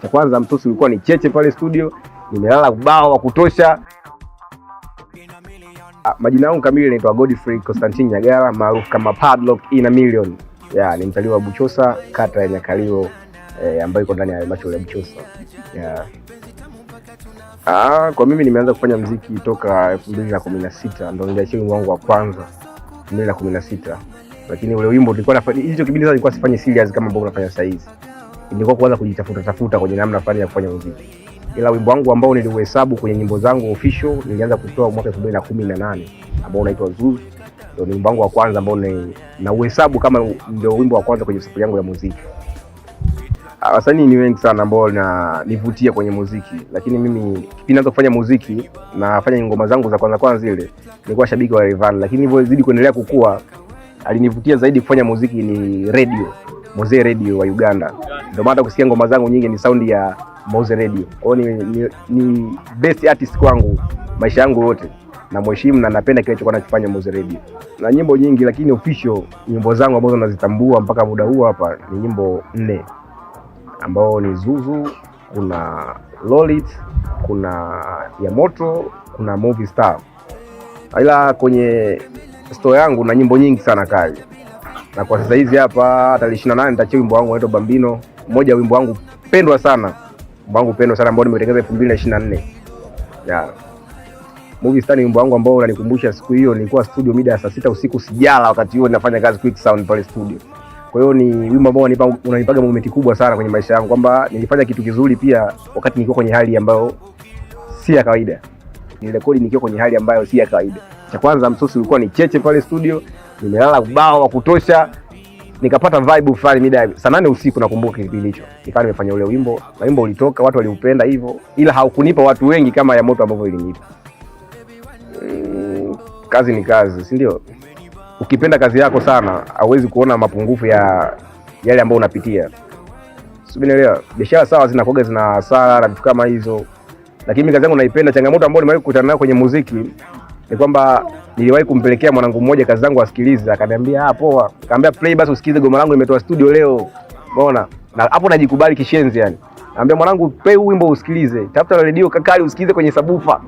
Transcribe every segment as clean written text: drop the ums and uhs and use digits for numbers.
Cha kwanza msosi ulikuwa ni cheche pale studio, nimelala ubao wa kutosha. Majina yangu kamili naitwa Godfrey Constantine Nyagara, maarufu kama Padlock in a Million. Ni mzaliwa wa Buchosa, kata ya Nyakalio, ambayo iko ndani ya halmashauri ya Buchosa. Kwa mimi nimeanza kufanya muziki toka 2016, ndio niliachia wimbo wangu wa kwanza 2016. Lakini ule wimbo nilikuwa nafanya hicho kipindi, sasa nilikuwa sifanye serious kama ambavyo nafanya sasa hivi. Nilikuwa kuanza kujitafuta kwenye namna fulani ya kufanya muziki. Ila wimbo wangu ambao niliuhesabu kwenye nyimbo zangu official nilianza kutoa mwaka 2018 ambao unaitwa Zuzu. Ndio wimbo wangu wa kwanza ambao na uhesabu kama ndio wimbo wa kwanza kwenye safari yangu ya muziki. Wasanii ni wengi sana ambao nivutia kwenye muziki, lakini mimi kipindi naanza kufanya muziki na nafanya ngoma zangu za kwanza zile, nilikuwa shabiki wa Rayvanny, lakini hivyo zidi kuendelea kukua, alinivutia zaidi kufanya muziki ni Radio, Mzee Radio wa Uganda. Ndio maana kusikia ngoma zangu nyingi ni sound ya Mzee Radio. Kwa hiyo ni best artist kwangu maisha yangu yote, na mheshimu na napenda kile alichokuwa anakifanya Mzee Radio. Na nyimbo nyingi, lakini official nyimbo zangu ambazo nazitambua mpaka muda huu hapa ni nyimbo 4 ambao ni Zuzu, kuna Lolit, kuna ya Moto, kuna Movie Star. Ila kwenye store yangu na nyimbo nyingi sana kali. Na kwa sasa hizi hapa tarehe 28 nitachia wimbo wangu unaitwa Bambino, mmoja wa wimbo wangu pendwa sana. Wimbo wangu pendwa sana ambao nimetengeneza 2024. Movie Star ni wimbo wangu ambao unanikumbusha siku hiyo nilikuwa studio mida ya saa 6 usiku sijala, wakati huo ninafanya kazi Quick Sound pale studio. Kwa hiyo ni wimbo ambao unanipaga moment kubwa sana kwenye maisha yangu, kwamba nilifanya kitu kizuri pia wakati nilikuwa kwenye hali ambayo si ya kawaida. Nilirekodi nikiwa kwenye hali ambayo si ya kawaida. Cha kwanza msosi ulikuwa ni cheche pale studio, nimelala ubao wa kutosha, nikapata vibe fulani mida saa 8 usiku, nakumbuka kipindi hicho. Nikawa nimefanya ule wimbo, na wimbo ulitoka, watu waliupenda hivyo, ila haukunipa watu wengi kama ya Moto ambavyo ilinipa. Kazi ni kazi, si ndio? Ukipenda kazi yako sana, hauwezi kuona mapungufu ya yale ambayo unapitia. Unaelewa? Biashara sawa zinakuwa zina hasara na vitu kama hizo. Lakini mimi kazi yangu naipenda. Changamoto ambayo nimewahi kukutana nayo kwenye muziki ni kwamba niliwahi kumpelekea mwanangu mmoja kazi zangu asikilize, akaniambia poa. Nikamwambia play basi usikize goma langu nimetoa studio leo. Umeona? Na hapo najikubali kishenzi yani. Naambia mwanangu play huu wimbo usikilize. Tafuta radio kakali usikize kwenye sabufa.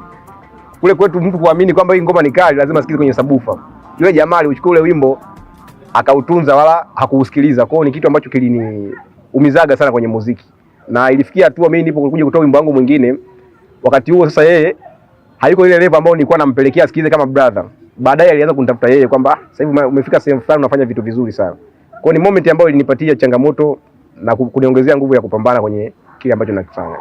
Kule kwetu mtu kuamini kwamba hii ngoma ni kali lazima asikize kwenye sabufa. Yule jamaa alichukua ule wimbo akautunza wala hakuusikiliza. Kwa hiyo ni kitu ambacho kiliniumizaga sana kwenye muziki. Na ilifikia hatua mimi nipo kuja kutoa wimbo wangu mwingine. Wakati huo sasa yeye hayuko ile level ambayo nilikuwa nampelekea asikize kama brother. Baadaye alianza kunitafuta yeye kwamba sasa hivi umefika sehemu fulani unafanya vitu vizuri sana. Kwa hiyo ni moment ambayo ilinipatia changamoto na kuniongezea nguvu ya kupambana kwenye kile ambacho nakifanya.